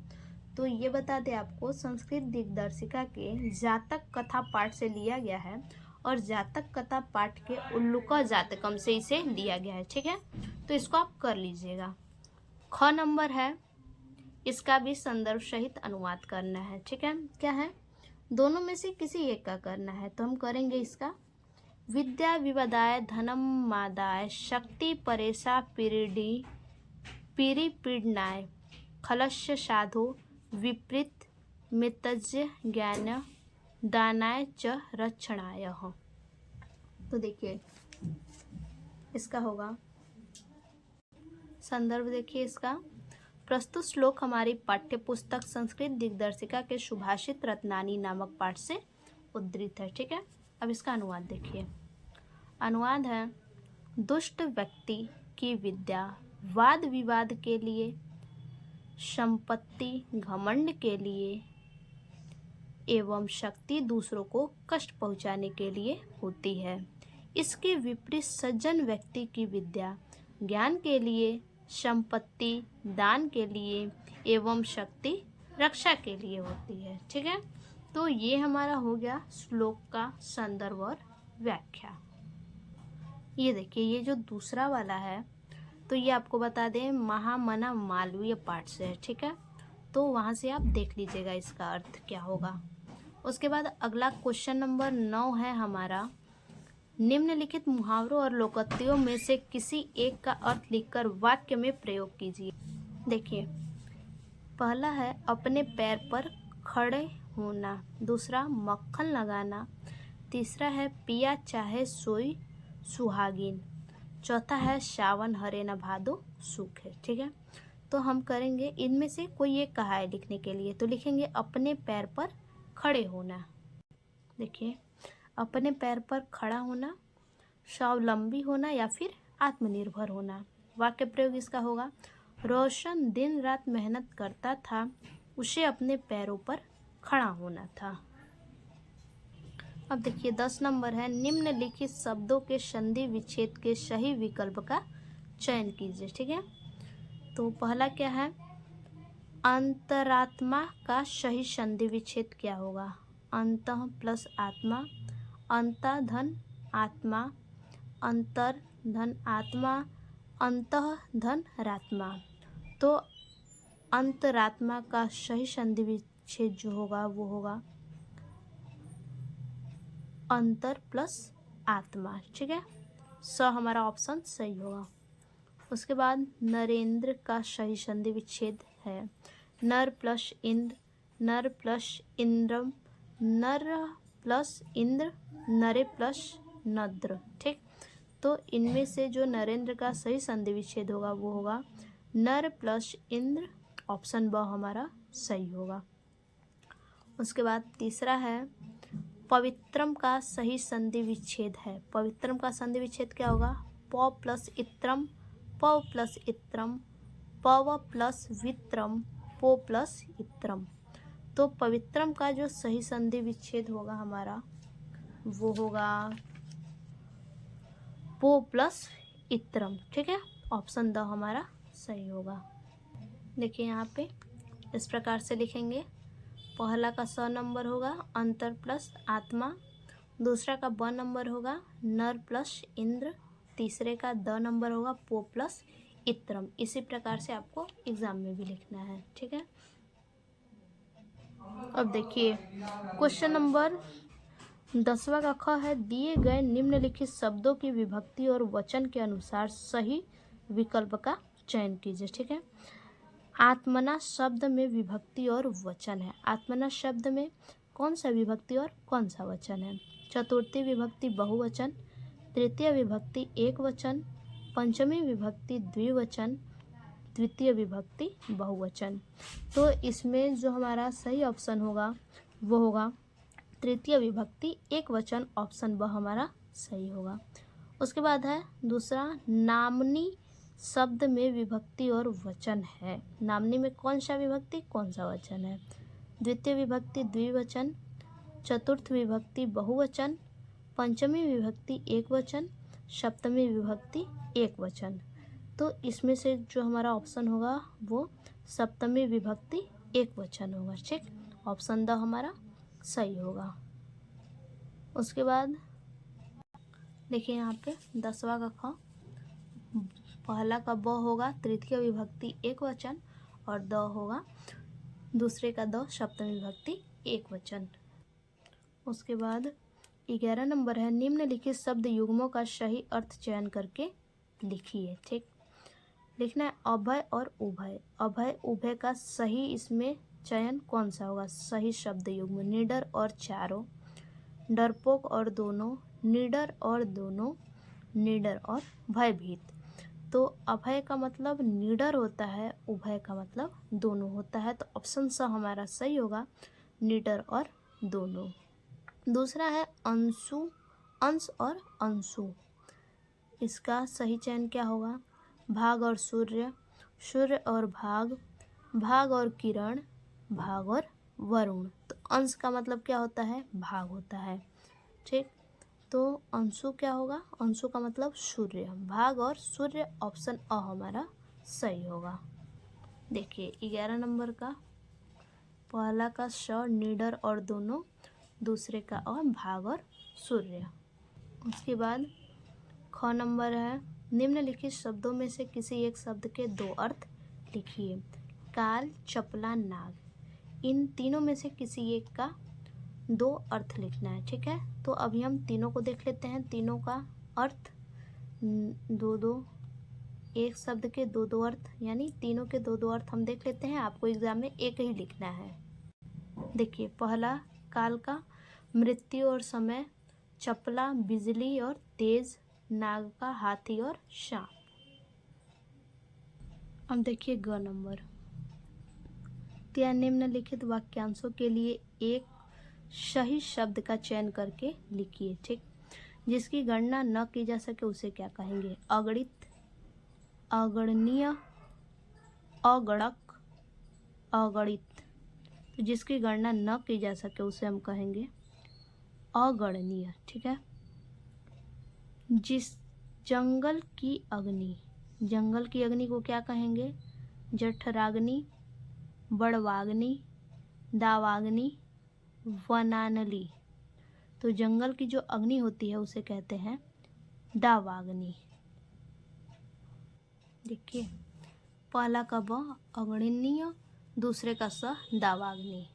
तो ये बता दें आपको, संस्कृत दिग्दर्शिका के जातक कथा पाठ से लिया गया है और जातक कथा पाठ के उल्लुक जातकम से इसे लिया गया है। ठीक है। तो इसको आप कर लीजिएगा। ख नंबर है, इसका भी संदर्भ सहित अनुवाद करना है। ठीक है। क्या है, दोनों में से किसी एक का करना है, तो हम करेंगे इसका। विद्या विवदाय धनम मादाय शक्ति परेशा पीड़नाय खलस्य साधो विपरीत मितज्य ज्ञान दानाय च रक्षणाय। तो देखिए, इसका होगा संदर्भ। देखिए, इसका प्रस्तुत श्लोक हमारी पाठ्य पुस्तक संस्कृत दिग्दर्शिका के सुभाषित रत्नानी नामक पाठ से उद्धृत है। ठीक है। अब इसका अनुवाद देखिए। अनुवाद है, दुष्ट व्यक्ति की विद्या वाद विवाद के लिए, संपत्ति घमंड के लिए एवं शक्ति दूसरों को कष्ट पहुंचाने के लिए होती है। इसके विपरीत सज्जन व्यक्ति की विद्या ज्ञान के लिए, संपत्ति दान के लिए एवं शक्ति रक्षा के लिए होती है। ठीक है। तो ये हमारा हो गया श्लोक का संदर्भ और व्याख्या। ये देखिए, ये जो दूसरा वाला है तो ये आपको बता दें महामना मालवीय पाठ से है। ठीक है। तो वहाँ से आप देख लीजिएगा इसका अर्थ क्या होगा। उसके बाद अगला क्वेश्चन नंबर 9 है हमारा, निम्नलिखित मुहावरों और लोकोक्तियों में से किसी एक का अर्थ लिखकर वाक्य में प्रयोग कीजिए। देखिए, पहला है, अपने पैर पर खड़े होना, दूसरा मक्खन लगाना, तीसरा है पिया चाहे सोई सुहागिन, चौथा है सावन हरे न भादो सूखे। ठीक है, तो हम करेंगे इनमें से कोई एक कहा है लिखने के लिए, तो लिखेंगे अपने पैर पर खड़े होना। देखिए, अपने पैर पर खड़ा होना, स्वावलंबी होना या फिर आत्मनिर्भर होना। वाक्य प्रयोग इसका होगा, रोशन दिन रात मेहनत करता था, उसे अपने पैरों पर खड़ा होना था। अब देखिए 10 नंबर है, निम्नलिखित शब्दों के संधि विच्छेद के सही विकल्प का चयन कीजिए। ठीक है, तो पहला क्या है, अंतरात्मा का सही संधि विच्छेद क्या होगा, अंतः प्लस आत्मा, अंता धन आत्मा, अंतर धन आत्मा, अंतः धन रात्मा। तो अंतरात्मा का सही संधि विच्छेद जो होगा वो होगा अंतर प्लस आत्मा। ठीक है, हमारा ऑप्शन सही होगा। उसके बाद नरेंद्र का सही संधि विच्छेद है नर प्लस इंद्र, नर प्लस इंद्रम, नर प्लस इंद्र, नरे प्लस नद्र। ठीक, तो इनमें से जो नरेंद्र का सही संधि विच्छेद होगा वो होगा नर प्लस इंद्र, ऑप्शन ब हमारा सही होगा। उसके बाद तीसरा है पवित्रम का सही संधि विच्छेद है, पवित्रम का संधि विच्छेद क्या होगा, प प्लस इत्रम, प प्लस इत्रम, पव प्लस वित्रम, पो प्लस इत्रम। तो पवित्रम का जो सही संधि विच्छेद होगा हमारा वो होगा पो प्लस इत्रम। ठीक है, ऑप्शन द हमारा सही होगा। देखिए यहाँ पे इस प्रकार से लिखेंगे, पहला का 100 नंबर होगा अंतर प्लस आत्मा, दूसरा का ब नंबर होगा नर प्लस इंद्र, तीसरे का द नंबर होगा पो प्लस इत्रम। इसी प्रकार से आपको एग्जाम में भी लिखना है। ठीक है, अब देखिए क्वेश्चन नंबर 10वां का ख है, दिए गए निम्नलिखित शब्दों की विभक्ति और वचन के अनुसार सही विकल्प का चयन कीजिए। ठीक है, आत्मना शब्द में विभक्ति और वचन है, आत्मना शब्द में कौन सा विभक्ति और कौन सा वचन है, चतुर्थी विभक्ति बहुवचन, तृतीय विभक्ति एक वचन, पंचमी विभक्ति द्विवचन, द्वितीय विभक्ति बहुवचन। तो इसमें जो हमारा सही ऑप्शन होगा वो होगा तृतीय विभक्ति एक वचन, ऑप्शन ब हमारा सही होगा। उसके बाद है दूसरा, नामनी शब्द में विभक्ति और वचन है, नामनी में कौन सा विभक्ति कौन सा वचन है, द्वितीय विभक्ति द्विवचन, चतुर्थ विभक्ति बहुवचन, पंचमी विभक्ति एक वचन, सप्तमी विभक्ति एक वचन। तो इसमें से जो हमारा ऑप्शन होगा वो सप्तमी विभक्ति एक वचन होगा। ठीक, ऑप्शन द हमारा सही होगा। उसके बाद देखिए यहाँ पे 10वां का ख, पहला का ब होगा तृतीय विभक्ति एक वचन और द होगा दूसरे का द सप्तमी विभक्ति एक वचन। उसके बाद 11 नंबर है, निम्नलिखित शब्द युग्मों का सही अर्थ चयन करके लिखिए। ठीक, लिखना है अभय और उभय, अभय उभय का सही इसमें चयन कौन सा होगा, सही शब्द युग्म निडर और चारों, डरपोक और दोनों, निडर और दोनों, निडर और भयभीत। तो अभय का मतलब निडर होता है, उभय का मतलब दोनों होता है, तो ऑप्शन स हमारा सही होगा निडर और दोनों। दूसरा है अंशु, अंश और अंशु, इसका सही चयन क्या होगा, भाग और सूर्य, सूर्य और भाग, भाग और किरण, भाग और वरुण। तो अंश का मतलब क्या होता है, भाग होता है। ठीक, तो अंशु क्या होगा, अंशु का मतलब सूर्य, भाग और सूर्य, ऑप्शन अ हमारा सही होगा। देखिए 11 नंबर का पहला का स निडर और दोनों, दूसरे का अ भाग और सूर्य। उसके बाद ख नंबर है, निम्नलिखित शब्दों में से किसी एक शब्द के दो अर्थ लिखिए, काल, चपला, नाग, इन तीनों में से किसी एक का दो अर्थ लिखना है। ठीक है, तो अभी हम तीनों को देख लेते हैं, तीनों का अर्थ दो दो, एक शब्द के दो दो अर्थ, यानी तीनों के दो दो अर्थ हम देख लेते हैं, आपको एग्जाम में एक ही लिखना है। देखिए पहला काल का, मृत्यु और समय, चपला, बिजली और तेज, नाग का, हाथी और सांप। अब देखिए ग नंबर, त्या निम्नलिखित वाक्यांशों के लिए एक सही शब्द का चयन करके लिखिए। ठीक, जिसकी गणना न की जा सके उसे क्या कहेंगे? अगणित, अगणनीय, अगणक, अगणित। तो जिसकी गणना न की जा सके उसे हम कहेंगे अगणनीय। ठीक है। जिस जंगल की अग्नि, जंगल की अग्नि को क्या कहेंगे? जठराग्नि, बड़वाग्नि, दावाग्नि, वनानली। तो जंगल की जो अग्नि होती है उसे कहते हैं दावाग्नि। देखिए पहला का ब अगणनीय, दूसरे का स दावाग्नि।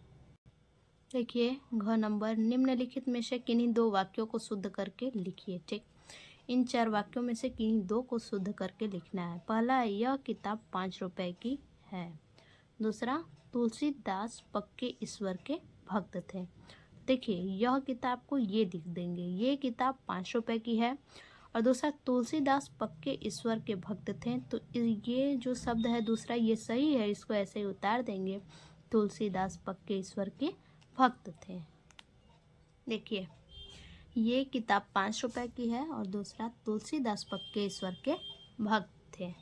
देखिए घ नंबर, निम्नलिखित में से किन्हीं दो वाक्यों को शुद्ध करके लिखिए। ठीक, इन 4 वाक्यों में से किन्हीं दो को शुद्ध करके लिखना है। पहला, यह किताब 5 रुपए की है। दूसरा, तुलसीदास पक्के ईश्वर के भक्त थे। देखिए यह किताब को ये लिख देंगे, ये किताब 5 रुपए की है, और दूसरा तुलसीदास पक्के ईश्वर के भक्त थे। तो ये जो शब्द है दूसरा ये सही है, इसको ऐसे ही उतार देंगे, तुलसीदास पक्के ईश्वर के भक्त थे। देखिए ये किताब 5 रुपए की है और दूसरा तुलसीदास पक्के ईश्वर के भक्त थे।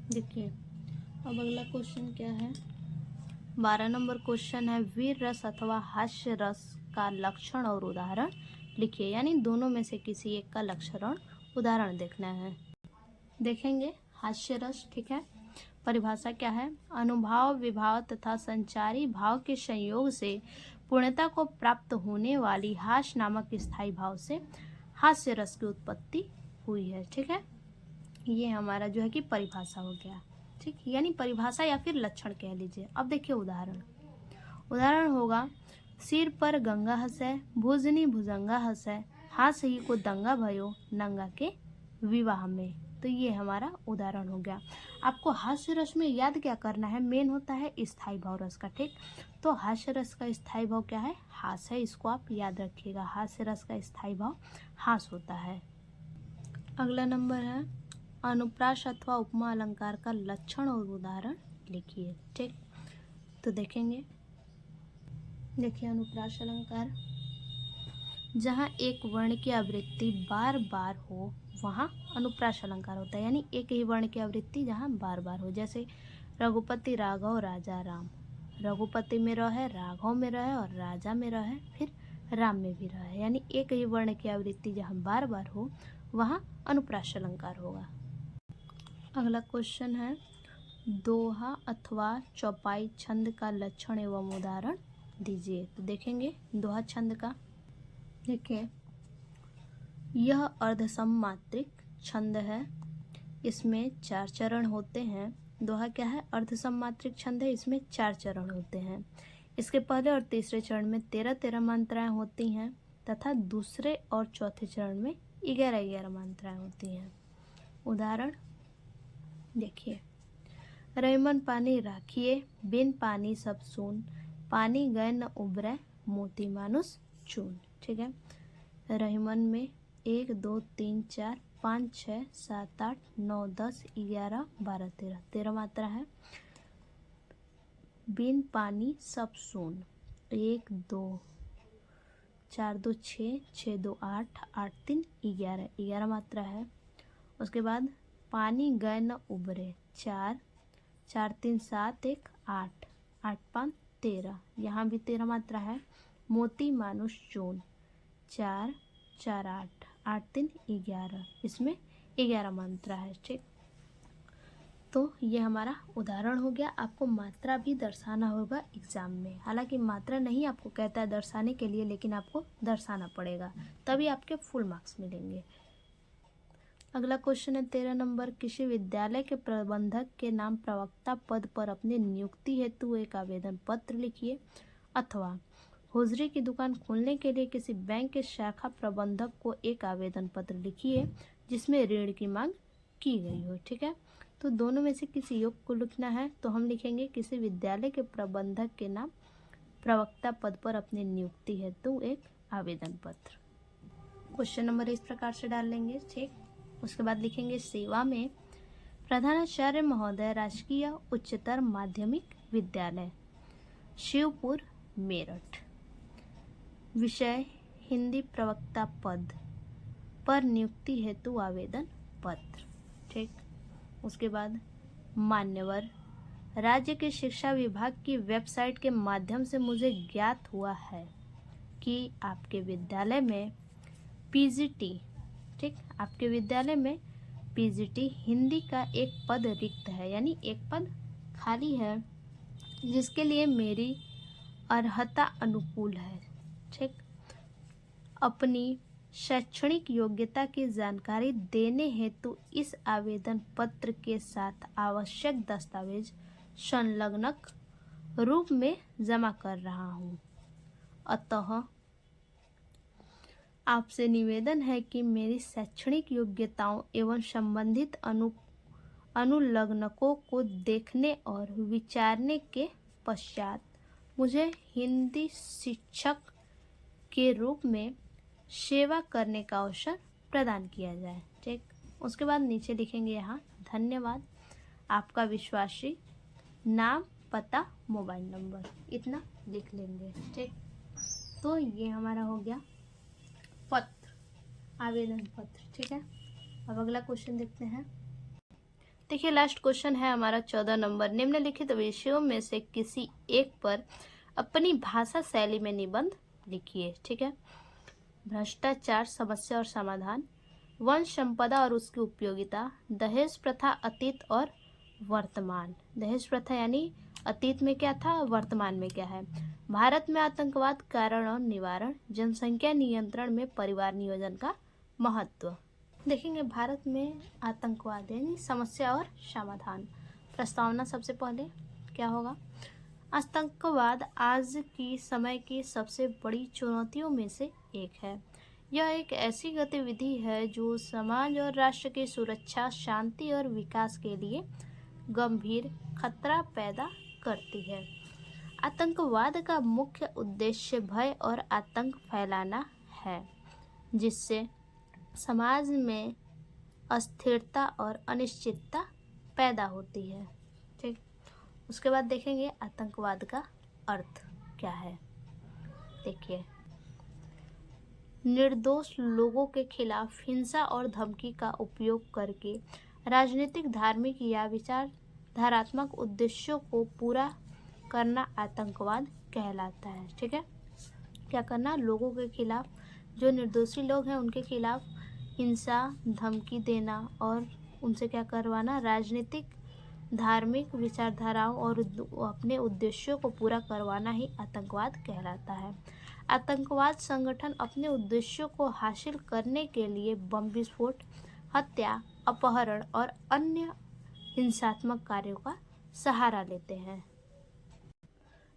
देखिए अब अगला क्वेश्चन क्या है? 12 नंबर क्वेश्चन है, वीर रस अथवा हास्य रस का लक्षण और उदाहरण लिखिए। यानी दोनों में से किसी एक का लक्षण उदाहरण देखना है। देखेंगे हास्य रस। ठीक है, परिभाषा क्या है? अनुभाव, विभाव तथा संचारी भाव के संयोग से पूर्णता को प्राप्त होने वाली हास्य नामक स्थायी भाव से हास्य रस की उत्पत्ति हुई है। ठीक है, ये हमारा जो है कि परिभाषा हो गया। ठीक, यानी परिभाषा या फिर लक्षण कह लीजिए। अब देखिए उदाहरण, उदाहरण होगा, सिर पर गंगा हंसै, भुजनी भुजंगा हंसै, हास ही को दंगा भयो नंगा के विवाह में। तो ये हमारा उदाहरण हो गया। आपको हास्य रस में याद क्या करना है? मेन होता है स्थायी भाव रस का। ठीक, तो हास्य रस का स्थायी भाव क्या है? हास है, इसको आप याद रखिएगा। हास्य रस का स्थायी भाव हास होता है। अगला नंबर है, अनुप्रास अथवा उपमा अलंकार का लक्षण और उदाहरण लिखिए। ठीक, तो देखेंगे, देखिए अनुप्रास अलंकार, जहाँ एक वर्ण की आवृत्ति बार बार हो वहाँ अनुप्रास अलंकार होता है। यानी एक ही वर्ण की आवृत्ति जहाँ बार बार हो। जैसे रघुपति राघव राजा राम, रघुपति में रह है, राघव में रह है और राजा में रह है, फिर राम में भी रह है। यानी एक ही वर्ण की आवृत्ति जहाँ बार बार हो वहाँ अनुप्रास अलंकार होगा। अगला क्वेश्चन है, दोहा अथवा चौपाई छंद का लक्षण एवं उदाहरण दीजिए। तो देखेंगे दोहा छंद का। देखिए यह अर्धसमात्रिक छंद है, इसमें 4 चरण होते हैं। दोहा क्या है? अर्धसमात्रिक छंद है, इसमें 4 चरण होते हैं। इसके पहले और तीसरे चरण में 13-13 मात्राएं होती हैं तथा दूसरे और चौथे चरण में 11-11 मात्राएं होती हैं। उदाहरण देखिए, रहीमन पानी राखिए, बिन पानी सब सून, पानी गए न उबरे, मोती मानुस चून। ठीक है, रहीमन में 1 2 3 4 5 6 7 8 9 10 11 12 13 13 मात्रा है। बिन पानी सब सून, 1 2 4 2 6 6 2 8 8 3 11 11 मात्रा है। उसके बाद पानी गए न उबरे, 4 4 3 7 1 8 8 5 13, यहाँ भी 13 मात्रा है। मोती मानुष चून, 4 4 8 8 3 11, इसमें 11 मात्रा है। ठीक, तो ये हमारा उदाहरण हो गया। आपको मात्रा भी दर्शाना होगा एग्जाम में। हालांकि मात्रा नहीं आपको कहता है दर्शाने के लिए, लेकिन आपको दर्शाना पड़ेगा, तभी आपके फुल मार्क्स मिलेंगे। अगला क्वेश्चन है 13 नंबर, किसी विद्यालय के प्रबंधक के नाम प्रवक्ता पद पर अपनी नियुक्ति हेतु एक आवेदन पत्र लिखिए। अथवा होजरी की दुकान खोलने के लिए किसी बैंक के शाखा प्रबंधक को एक आवेदन पत्र लिखिए जिसमें ऋण की मांग की गई हो। ठीक है, तो दोनों में से किसी योग को लिखना है। तो हम लिखेंगे किसी विद्यालय के प्रबंधक के नाम प्रवक्ता पद पर अपनी नियुक्ति हेतु एक आवेदन पत्र। क्वेश्चन नंबर इस प्रकार से डाल लेंगे, ठीक। उसके बाद लिखेंगे सेवा में प्रधानाचार्य महोदय, राजकीय उच्चतर माध्यमिक विद्यालय शिवपुर मेरठ। विषय हिंदी प्रवक्ता पद पर नियुक्ति हेतु आवेदन पत्र, ठीक। उसके बाद मान्यवर, राज्य के शिक्षा विभाग की वेबसाइट के माध्यम से मुझे ज्ञात हुआ है कि आपके विद्यालय में पीजीटी, ठीक, आपके विद्यालय में पीजीटी हिंदी का एक पद रिक्त है, यानी एक पद खाली है, जिसके लिए मेरी अर्हता अनुकूल है, ठीक। अपनी शैक्षणिक योग्यता की जानकारी देने हेतु इस आवेदन पत्र के साथ आवश्यक दस्तावेज संलग्नक रूप में जमा कर रहा हूँ। अतः आपसे निवेदन है कि मेरी शैक्षणिक योग्यताओं एवं संबंधित अनुलग्नकों को देखने और विचारने के पश्चात मुझे हिंदी शिक्षक के रूप में सेवा करने का अवसर प्रदान किया जाए, ठीक। उसके बाद नीचे लिखेंगे यहाँ धन्यवाद, आपका विश्वासी, नाम, पता, मोबाइल नंबर, इतना लिख लेंगे, ठीक। तो ये हमारा हो गया पत्र, आवेदन पत्र, ठीक है। अब अगला क्वेश्चन देखते हैं। देखिए लास्ट क्वेश्चन है हमारा 14 नंबर। निम्नलिखित विषयों में से किसी एक पर अपनी भाषा शैली में निबंध लिखिए, ठीक है। भ्रष्टाचार, समस्या और समाधान, वन संपदा और उसकी उपयोगिता, दहेज प्रथा अतीत और वर्तमान। दहेज प्रथा यानी अतीत में क्या था, वर्तमान में क्या है। भारत में आतंकवाद, कारण और निवारण, जनसंख्या नियंत्रण में परिवार नियोजन का महत्व। देखेंगे भारत में आतंकवाद यानी समस्या और समाधान। प्रस्तावना सबसे पहले क्या होगा, आतंकवाद आज की समय की सबसे बड़ी चुनौतियों में से एक है। यह एक ऐसी गतिविधि है जो समाज और राष्ट्र की सुरक्षा, शांति और विकास के लिए गंभीर खतरा पैदा करती है। आतंकवाद का मुख्य उद्देश्य भय और आतंक फैलाना है, जिससे समाज में अस्थिरता और अनिश्चितता पैदा होती है, ठीक। उसके बाद देखेंगे आतंकवाद का अर्थ क्या है। देखिए, निर्दोष लोगों के खिलाफ हिंसा और धमकी का उपयोग करके राजनीतिक, धार्मिक या विचारधारात्मक उद्देश्यों को पूरा करना आतंकवाद कहलाता है, ठीक है। क्या करना, लोगों के खिलाफ, जो निर्दोषी लोग हैं उनके खिलाफ हिंसा, धमकी देना और उनसे क्या करवाना, राजनीतिक, धार्मिक विचारधाराओं और अपने उद्देश्यों को पूरा करवाना ही आतंकवाद कहलाता है। आतंकवाद संगठन अपने उद्देश्यों को हासिल करने के लिए बम विस्फोट, हत्या, अपहरण और अन्य हिंसात्मक कार्यों का सहारा लेते हैं।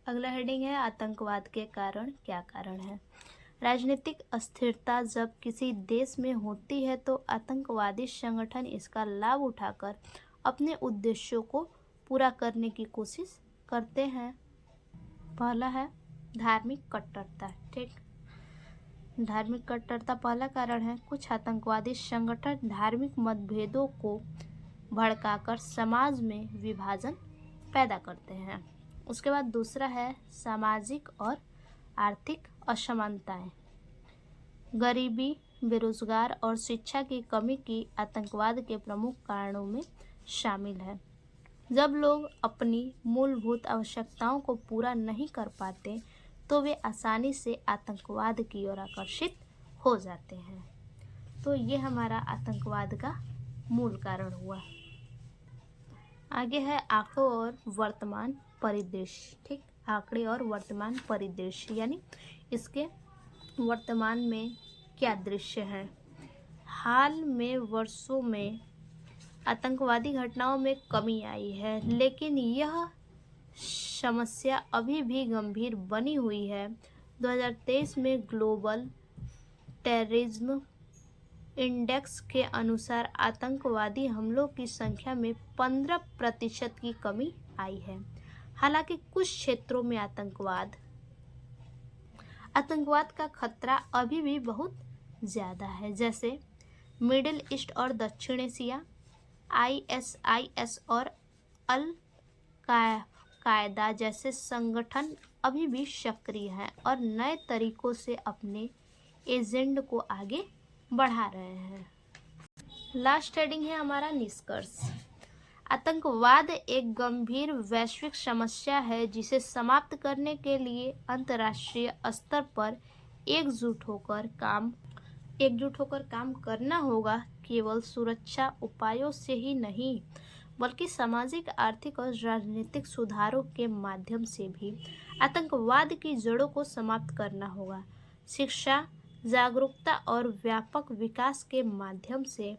अगला हेडिंग है आतंकवाद के कारण। क्या कारण है। राजनीतिक अस्थिरता जब किसी देश में होती है तो आतंकवादी संगठन इसका लाभ उठाकर अपने उद्देश्यों को पूरा करने की कोशिश करते हैं। पहला है धार्मिक कट्टरता, ठीक। धार्मिक कट्टरता पहला कारण है। कुछ आतंकवादी संगठन धार्मिक मतभेदों को भड़काकर समाज में विभाजन पैदा करते हैं। उसके बाद दूसरा है सामाजिक और आर्थिक असमानताएं। गरीबी, बेरोजगार और शिक्षा की कमी की आतंकवाद के प्रमुख कारणों में शामिल है। जब लोग अपनी मूलभूत आवश्यकताओं को पूरा नहीं कर पाते तो वे आसानी से आतंकवाद की ओर आकर्षित हो जाते हैं। तो ये हमारा आतंकवाद का मूल कारण हुआ। आगे है आंकड़ों और वर्तमान परिदृश्य, ठीक। आंकड़े और वर्तमान परिदृश्य यानी इसके वर्तमान में क्या दृश्य है। हाल में वर्षों में आतंकवादी घटनाओं में कमी आई है, लेकिन यह समस्या अभी भी गंभीर बनी हुई है। 2023 में ग्लोबल टेररिज्म इंडेक्स के अनुसार आतंकवादी हमलों की संख्या में 15% की कमी आई है। हालांकि कुछ क्षेत्रों में आतंकवाद आतंकवाद का खतरा अभी भी बहुत ज़्यादा है, जैसे मिडिल ईस्ट और दक्षिण एशिया, ISIS और अल कायदा जैसे संगठन अभी भी सक्रिय हैं और नए तरीकों से अपने एजेंडे को आगे बढ़ा रहे हैं। लास्ट हेडिंग है हमारा निष्कर्ष। आतंकवाद एक गंभीर वैश्विक समस्या है जिसे समाप्त करने के लिए अंतर्राष्ट्रीय स्तर पर एकजुट होकर काम करना होगा। केवल सुरक्षा उपायों से ही नहीं, बल्कि सामाजिक, आर्थिक और राजनीतिक सुधारों के माध्यम से भी आतंकवाद की जड़ों को समाप्त करना होगा। शिक्षा, जागरूकता और व्यापक विकास के माध्यम से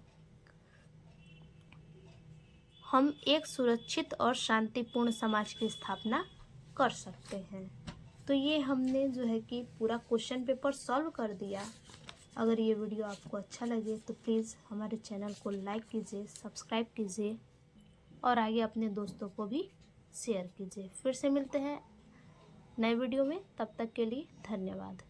हम एक सुरक्षित और शांतिपूर्ण समाज की स्थापना कर सकते हैं। तो ये हमने जो है कि पूरा क्वेश्चन पेपर सॉल्व कर दिया। अगर ये वीडियो आपको अच्छा लगे तो प्लीज़ हमारे चैनल को लाइक कीजिए, सब्सक्राइब कीजिए और आगे अपने दोस्तों को भी शेयर कीजिए। फिर से मिलते हैं नए वीडियो में, तब तक के लिए धन्यवाद।